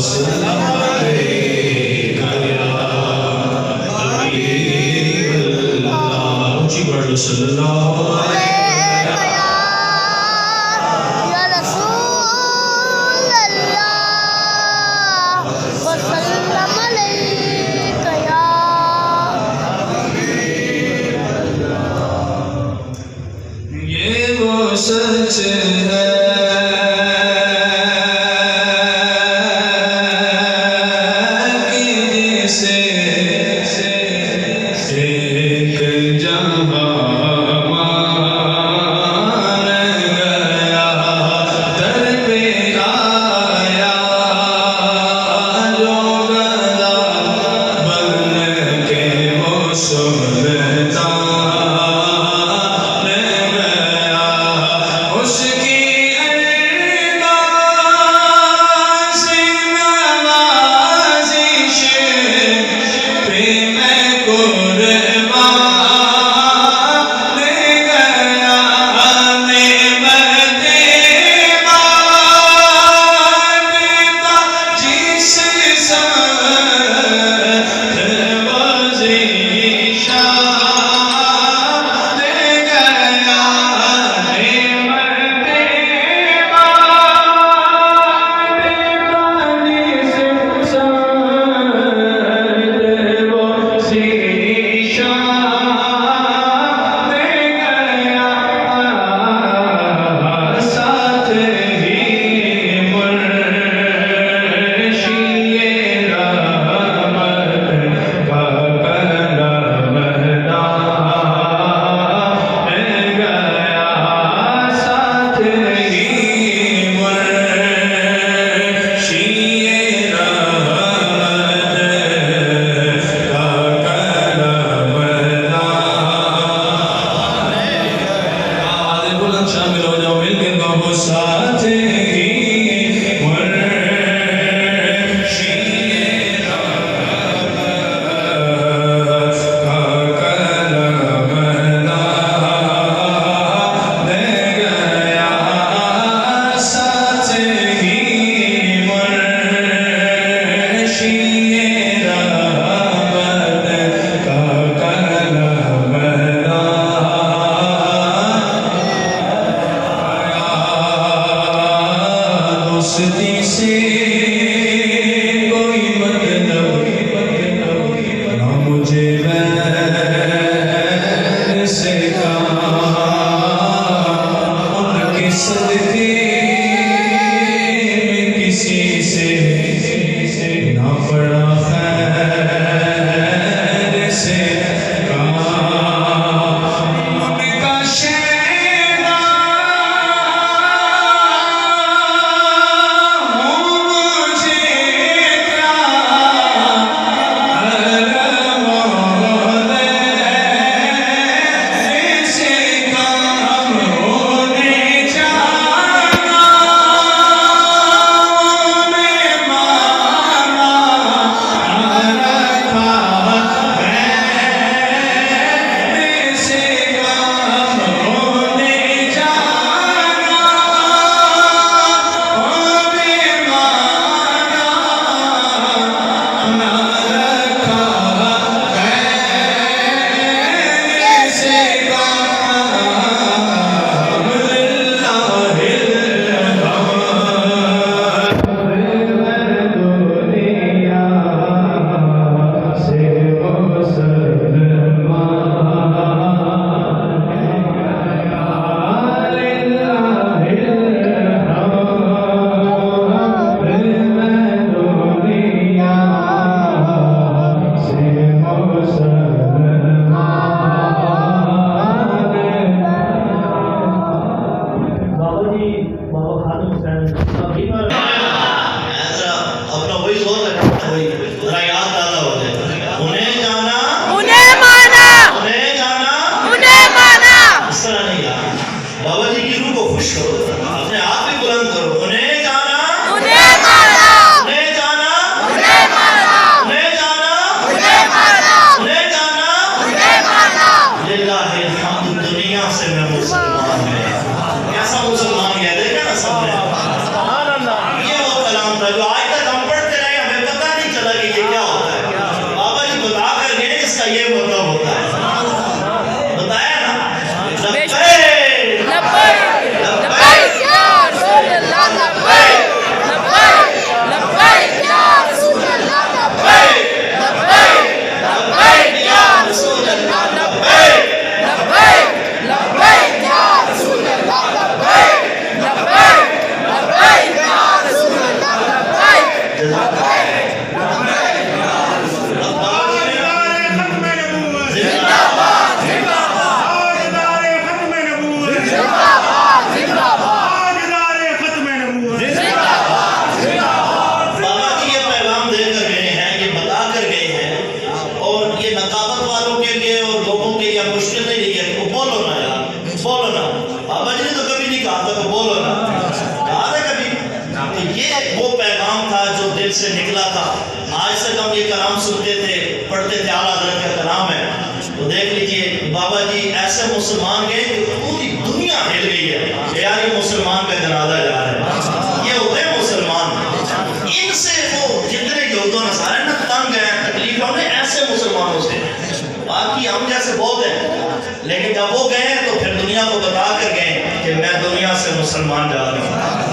वसल्लम अलैका या हबीबल्लाह। ऊंची पढ़ लो सल्लल्लाहु सच है कि जिसे एक जहां मान गया, दर पे आया जो गदा बन के वो सुल्तान उसकी अरदास नवाज़िश पे मैं कुर्बान गया, नेमतें बांटता जिस साथ वो ज़ीशान गया, शामिल हो जाओ मिलके गाओ साथ ही मुर्शिद रहमत का कलम दे गया, साथ ही मुर्शिद रहमत का कलम दोस्ती से कोई मतलब ना मुझे वैर से कहा, उनके सदके में किसी से ना पड़ा खैर से कहा, उनका अपना वही जोर लगा, वही जरा याद ज्यादा हो जाए। उन्हें जाना, उन्हें माना, उन्हें जाना, उन्हें माना। इस तरह नहीं यार, बाबा जी की रूह को खुश करो, अपने आप भी बुलंद करो। उन्हें जाना, उन्हें माना, उन्हें जाना, उन्हें माना, उन्हें जाना, उन्हें माना, उन्हें जाना, उन्हें माना। लिल्लाहिल हम्द, दुनिया से मैं मुसलमान है। कैसा मुसलमान है देखा ना सबने, सुभान अल्लाह। ये वो कलाम था जो आज तक हम पढ़ते से निकला था। आज तक हम ये कलाम सुनते थे, पढ़ते थे, आला हज़रत का कलाम है। तो देख लीजिए बाबा जी ऐसे मुसलमान गए कि पूरी दुनिया हिल गई है, यार ये मुसलमान का जनाजा जा रहा है। ये होते हैं मुसलमान, इनसे वो जितने यहूद व नसारा ना तंग है, तकलीफ है उन्हें ऐसे मुसलमानों से। बाकी हम जैसे बहुत हैं, लेकिन जब वो गए तो फिर दुनिया को बता कर गए कि मैं दुनिया से मुसलमान जा रहा हूँ।